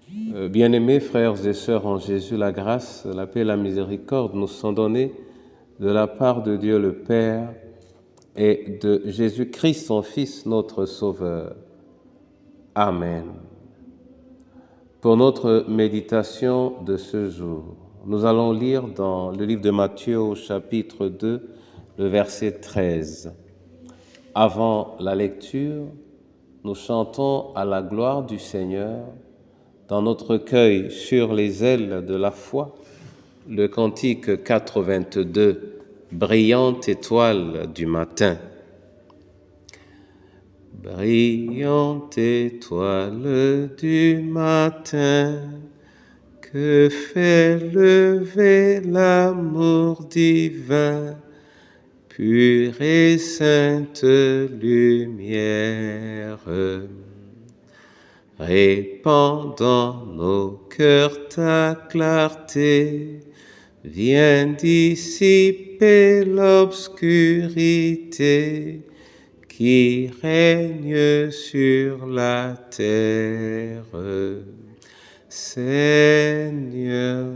Bien-aimés frères et sœurs en Jésus, la grâce, la paix et la miséricorde nous sont données de la part de Dieu le Père et de Jésus-Christ, son Fils, notre Sauveur. Amen. Pour notre méditation de ce jour, nous allons lire dans le livre de Matthieu au chapitre 2, le verset 13. Avant la lecture, nous chantons à la gloire du Seigneur dans notre recueil sur les ailes de la foi, le cantique 82, brillante étoile du matin. Brillante étoile du matin, que fait lever l'amour divin, pure et sainte lumière. Répand dans nos cœurs ta clarté, viens dissiper l'obscurité qui règne sur la terre. Seigneur,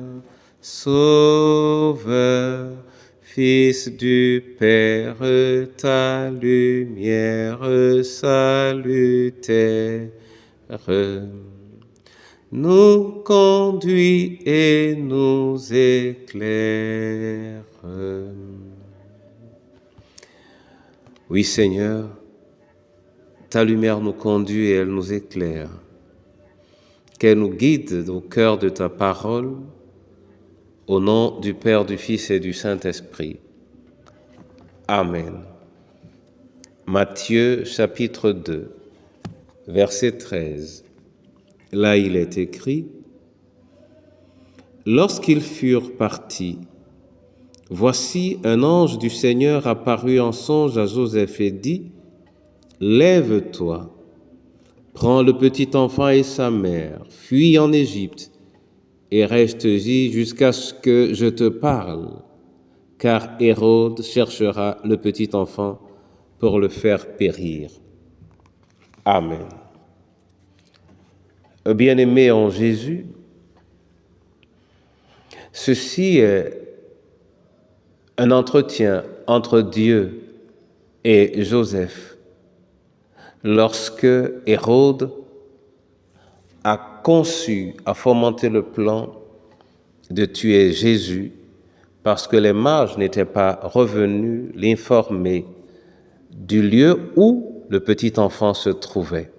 Sauveur, Fils du Père, ta lumière salutaire nous conduit et nous éclaire. Oui, Seigneur, ta lumière nous conduit et elle nous éclaire. Qu'elle nous guide au cœur de ta parole, au nom du Père, du Fils et du Saint-Esprit. Amen. Matthieu chapitre 2, verset 13. Là, il est écrit: « Lorsqu'ils furent partis, voici un ange du Seigneur apparut en songe à Joseph et dit, « Lève-toi, prends le petit enfant et sa mère, fuis en Égypte et reste-y jusqu'à ce que je te parle, car Hérode cherchera le petit enfant pour le faire périr. » Amen. Bien-aimés en Jésus, ceci est un entretien entre Dieu et Joseph lorsque Hérode a conçu, a fomenté le plan de tuer Jésus parce que les mages n'étaient pas revenus l'informer du lieu où le petit enfant se trouvait.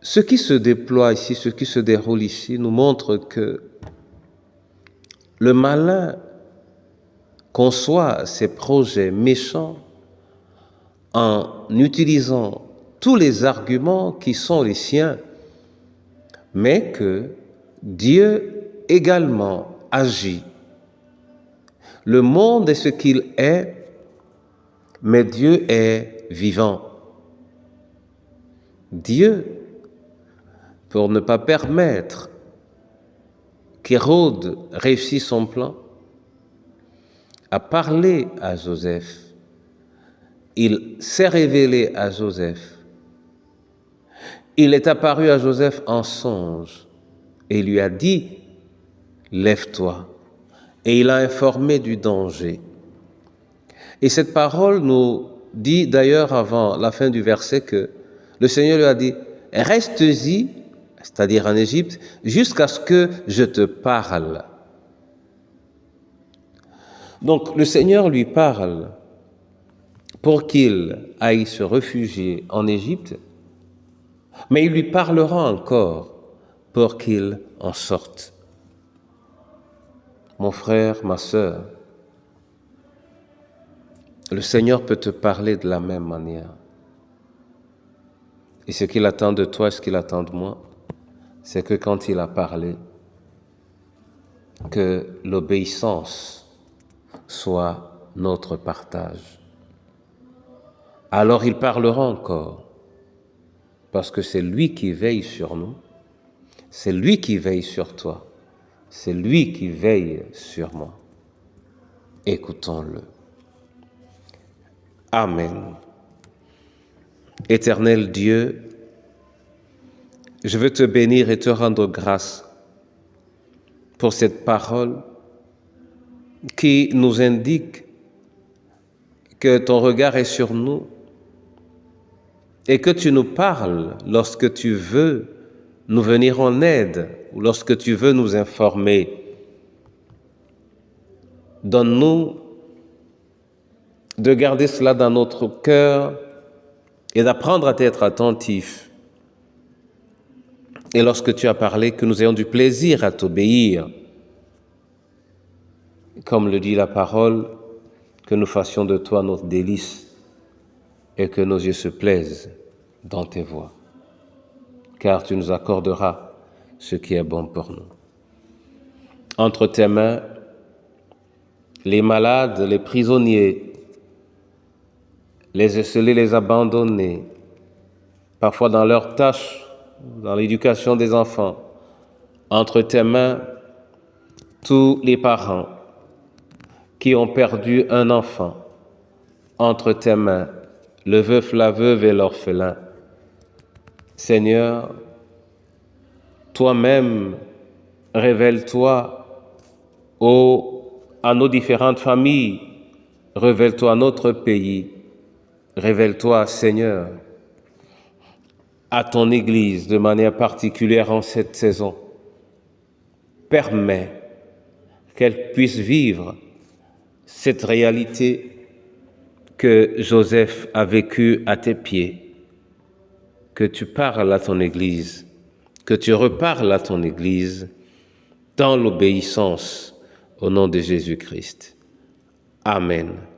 Ce qui se déploie ici, ce qui se déroule ici, nous montre que le malin conçoit ses projets méchants en utilisant tous les arguments qui sont les siens, mais que Dieu également agit. Le monde est ce qu'il est, mais Dieu est vivant. Dieu, pour ne pas permettre qu'Hérode réussisse son plan, a parlé à Joseph. Il s'est révélé à Joseph. Il est apparu à Joseph en songe et lui a dit « Lève-toi » et il a informé du danger. Et cette parole nous dit d'ailleurs avant la fin du verset que le Seigneur lui a dit « Reste-y » c'est-à-dire en Égypte, jusqu'à ce que je te parle. Donc le Seigneur lui parle pour qu'il aille se réfugier en Égypte, mais il lui parlera encore pour qu'il en sorte. Mon frère, ma sœur, le Seigneur peut te parler de la même manière. Et ce qu'il attend de toi, ce qu'il attend de moi, c'est que quand il a parlé, que l'obéissance soit notre partage. Alors il parlera encore, parce que c'est lui qui veille sur nous, c'est lui qui veille sur toi, c'est lui qui veille sur moi. Écoutons-le. Amen. Éternel Dieu, je veux te bénir et te rendre grâce pour cette parole qui nous indique que ton regard est sur nous et que tu nous parles lorsque tu veux nous venir en aide ou lorsque tu veux nous informer. Donne-nous de garder cela dans notre cœur et d'apprendre à être attentifs. Et lorsque tu as parlé, que nous ayons du plaisir à t'obéir. Comme le dit la parole, que nous fassions de toi notre délice et que nos yeux se plaisent dans tes voies. Car tu nous accorderas ce qui est bon pour nous. Entre tes mains, les malades, les prisonniers, les esselés, les abandonnés, parfois dans leurs tâches, dans l'éducation des enfants. Entre tes mains, tous les parents qui ont perdu un enfant. Entre tes mains, le veuf, la veuve et l'orphelin. Seigneur, toi-même, révèle-toi à nos différentes familles, révèle-toi à notre pays, révèle-toi, Seigneur, à ton Église de manière particulière en cette saison. Permets qu'elle puisse vivre cette réalité que Joseph a vécue à tes pieds, que tu parles à ton Église, que tu reparles à ton Église dans l'obéissance au nom de Jésus-Christ. Amen.